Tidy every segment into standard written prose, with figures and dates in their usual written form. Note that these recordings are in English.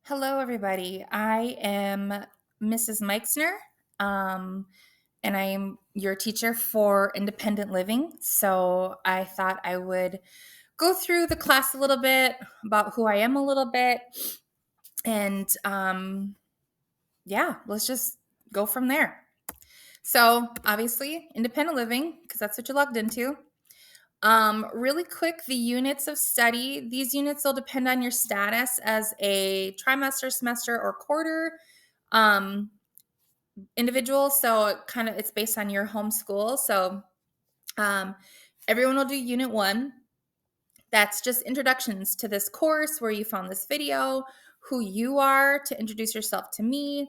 Hello, everybody. I am Mrs. Meixner, and I am your teacher for Independent Living. So I thought I would go through the class a little bit about who I am a little bit, and yeah, let's just go from there. So obviously, Independent Living, because that's what you logged into. Really quick, the units of study. These units will depend on your status as a trimester, semester, or quarter um, individual. So it's based on your home school. So um, everyone will do unit one. That's just introductions to this course where you found this video, who you are to introduce yourself to me.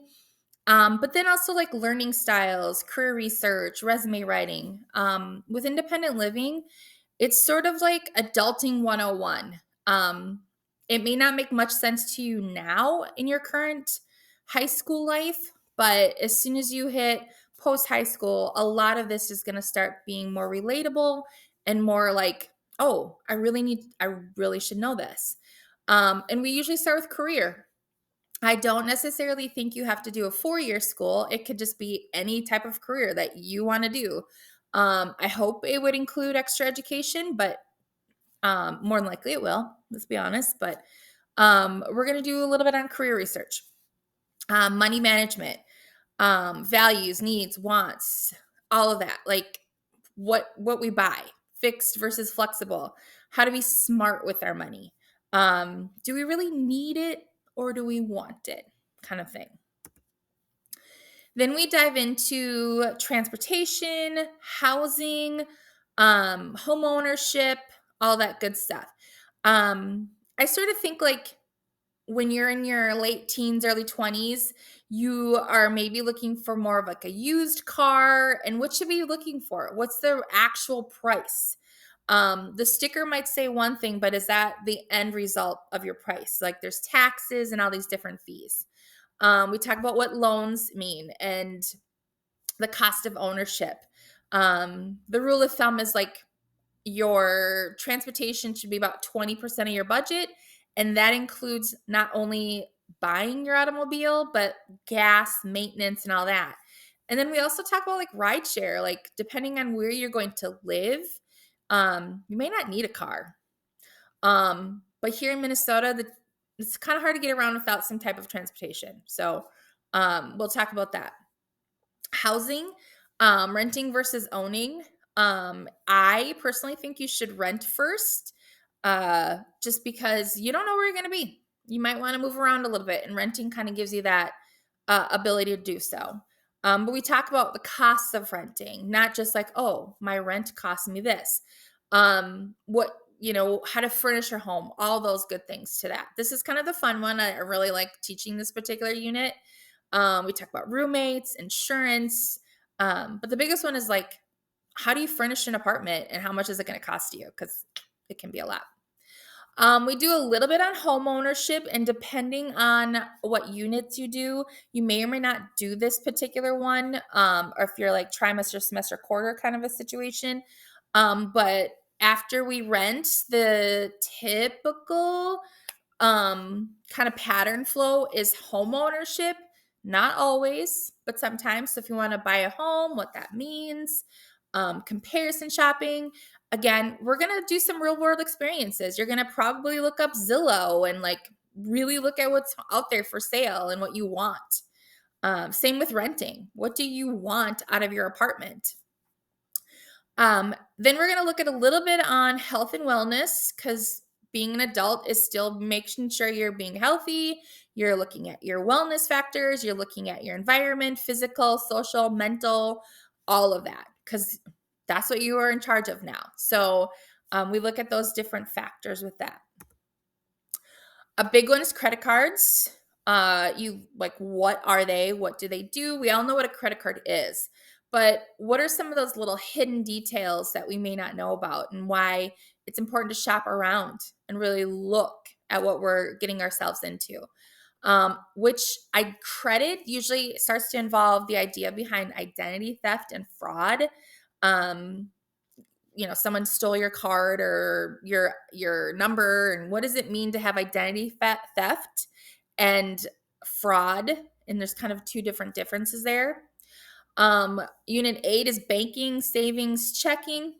But then also like learning styles, career research, resume writing. With independent living, it's sort of like adulting 101. It may not make much sense to you now in your current high school life, but as soon as you hit post high school, a lot of this is going to start being more relatable and more like, oh, I really should know this. And we usually start with career. I don't necessarily think you have to do a 4-year school. It could just be any type of career that you want to do. I hope it would include extra education, but more than likely it will. Let's be honest. But we're going to do a little bit on career research, money management, values, needs, wants, all of that. Like what we buy, fixed versus flexible, how to be smart with our money. Do we really need it or do we want it? Kind of thing. Then we dive into transportation, housing, home ownership, all that good stuff. I sort of think like when you're in your late teens, early 20s, you are maybe looking for more of like a used car. And what should we be looking for? What's the actual price? The sticker might say one thing, but is that the end result of your price? Like there's taxes and all these different fees. We talk about what loans mean and the cost of ownership. The rule of thumb is like your transportation should be about 20% of your budget. And that includes not only buying your automobile, but gas, maintenance, and all that. And then we also talk about like rideshare, like depending on where you're going to live, you may not need a car. But here in Minnesota, it's kind of hard to get around without some type of transportation. So we'll talk about that. Housing, renting versus owning. I personally think you should rent first, just because you don't know where you're going to be. You might want to move around a little bit, and renting kind of gives you that ability to do so. But we talk about the costs of renting, not just like, oh, my rent costs me this. What, how to furnish your home, all those good things to that. This is kind of the fun one. I really like teaching this particular unit. We talk about roommates, insurance. But the biggest one is like, how do you furnish an apartment and how much is it going to cost you? Because it can be a lot. We do a little bit on home ownership, and depending on what units you do, you may or may not do this particular one, or if you're like trimester, semester, quarter kind of a situation. But after we rent, the typical kind of pattern flow is home ownership. Not always, but sometimes. So if you want to buy a home, what that means, comparison shopping. Again, we're going to do some real world experiences. You're going to probably look up Zillow and like really look at what's out there for sale and what you want. Same with renting. What do you want out of your apartment? Then we're going to look at a little bit on health and wellness, because being an adult is still making sure you're being healthy. You're looking at your wellness factors. You're looking at your environment, physical, social, mental, all of that, because that's what you are in charge of now. So we look at those different factors with that. A big one is credit cards. What are they? What do they do? We all know what a credit card is, but what are some of those little hidden details that we may not know about, and why it's important to shop around and really look at what we're getting ourselves into? Which I credit usually starts to involve the idea behind identity theft and fraud. Someone stole your card or your number, and what does it mean to have identity theft? and fraud. And there's kind of two different differences there. Unit 8 is banking, savings, checking.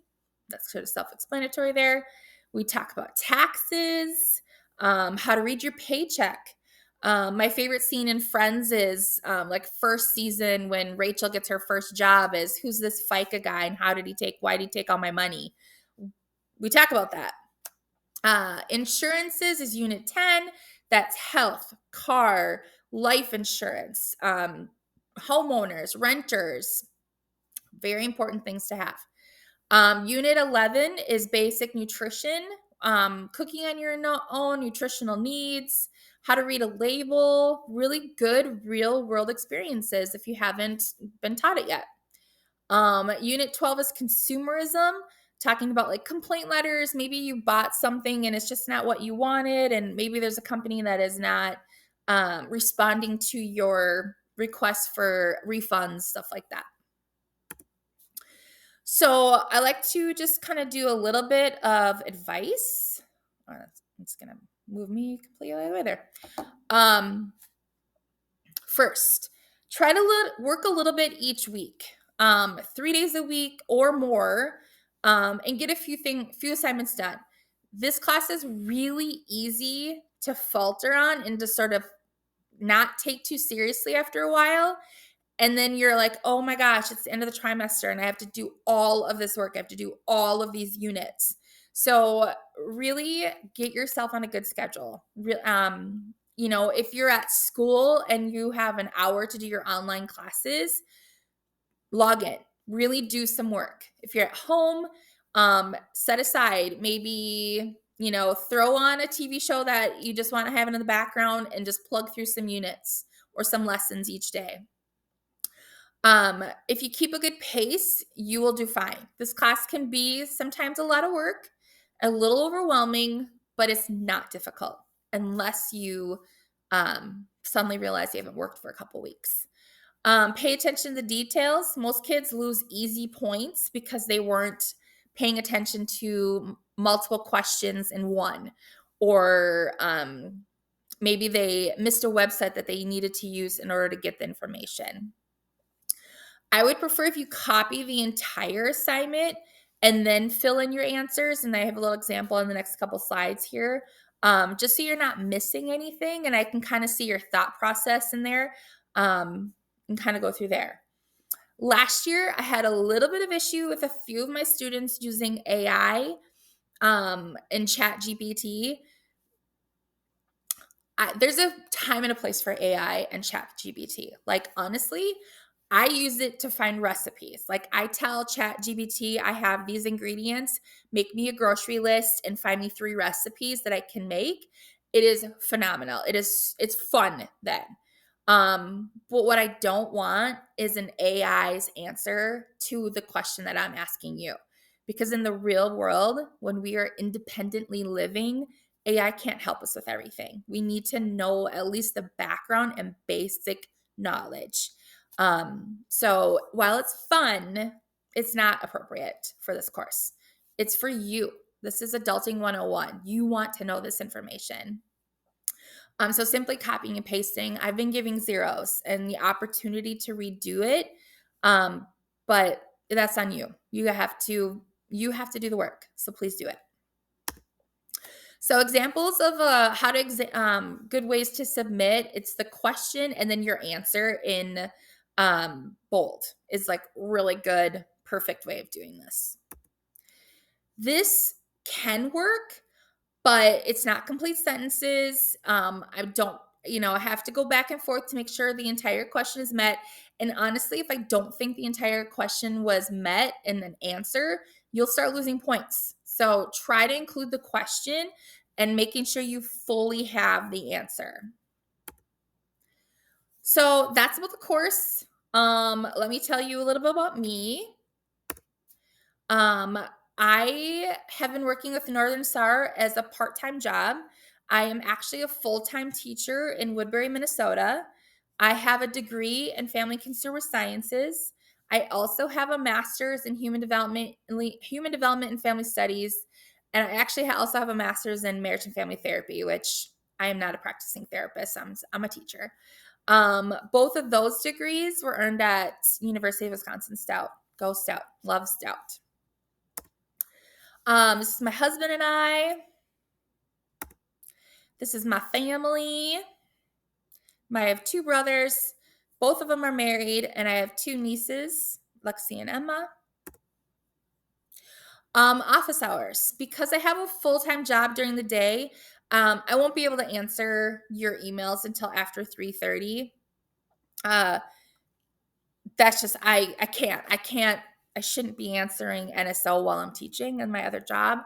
That's sort of self-explanatory there. We talk about taxes, how to read your paycheck. My favorite scene in Friends is like first season when Rachel gets her first job is, who's this FICA guy and why did he take all my money? We talk about that. Insurances is unit 10. That's health, car, life insurance, homeowners, renters, very important things to have. Unit 11 is basic nutrition, cooking on your own, nutritional needs, how to read a label, really good real world experiences if you haven't been taught it yet. Unit 12 is consumerism, talking about like complaint letters. Maybe you bought something and it's just not what you wanted, and maybe there's a company that is not responding to your request for refunds, stuff like that. So I like to just kind of do a little bit of advice. It's going to move me completely out of the way there. First, try to work a little bit each week, 3 days a week or more, and get a few assignments done. This class is really easy to falter on and to sort of not take too seriously after a while. And then you're like, oh my gosh, it's the end of the trimester and I have to do all of this work. I have to do all of these units. So really get yourself on a good schedule. If you're at school and you have an hour to do your online classes, log in, really do some work. If you're at home, set aside, maybe, throw on a TV show that you just want to have in the background and just plug through some units or some lessons each day. If you keep a good pace, you will do fine. This class can be sometimes a lot of work, a little overwhelming, but it's not difficult unless you suddenly realize you haven't worked for a couple weeks. Pay attention to the details. Most kids lose easy points because they weren't paying attention to multiple questions in one, or maybe they missed a website that they needed to use in order to get the information. I would prefer if you copy the entire assignment and then fill in your answers. And I have a little example in the next couple slides here, just so you're not missing anything. And I can kind of see your thought process in there, and kind of go through there. Last year, I had a little bit of issue with a few of my students using AI and ChatGPT. There's a time and a place for AI and ChatGPT. Like, honestly, I use it to find recipes. Like, I tell ChatGPT I have these ingredients, make me a grocery list and find me 3 recipes that I can make. It is phenomenal. It's fun then. But what I don't want is an AI's answer to the question that I'm asking you. Because in the real world, when we are independently living, AI can't help us with everything. We need to know at least the background and basic knowledge. So while it's fun, it's not appropriate for this course. It's for you. This is Adulting 101. You want to know this information. So simply copying and pasting. I've been giving zeros and the opportunity to redo it. But that's on you. You have to do the work. So please do it. So examples of good ways to submit, it's the question and then your answer in bold is like really good, perfect way of doing this. This can work, but it's not complete sentences. I have to go back and forth to make sure the entire question is met. And honestly, if I don't think the entire question was met in an answer, you'll start losing points. So try to include the question and making sure you fully have the answer. So that's about the course. Let me tell you a little bit about me. I have been working with Northern Star as a part-time job. I am actually a full-time teacher in Woodbury, Minnesota. I have a degree in family consumer sciences. I also have a master's in human development and family studies. And I actually also have a master's in marriage and family therapy, which I am not a practicing therapist. I'm a teacher. Both of those degrees were earned at University of Wisconsin Stout. Go Stout. Love Stout. This is my husband and I. This is my family. I have 2 brothers. Both of them are married, and I have 2 nieces, Lexi and Emma. Office hours. Because I have a full-time job during the day, I won't be able to answer your emails until after 3:30. That's just I shouldn't be answering NSO while I'm teaching in my other job.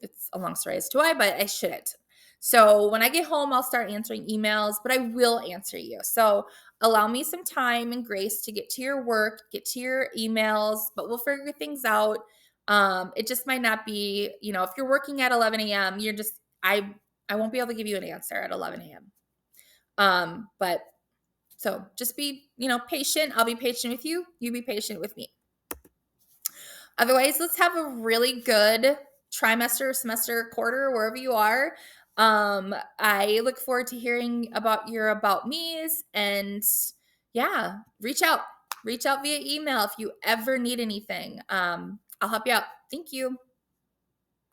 It's a long story as to why, but I shouldn't. So when I get home, I'll start answering emails, but I will answer you. So allow me some time and grace to get to your work, get to your emails, but we'll figure things out. It just might not be, if you're working at 11 a.m., I won't be able to give you an answer at 11 a.m. But so just be, patient. I'll be patient with you. You be patient with me. Otherwise, let's have a really good trimester, semester, quarter, wherever you are. I look forward to hearing about your about me's, and yeah, reach out via email if you ever need anything. I'll help you out. Thank you.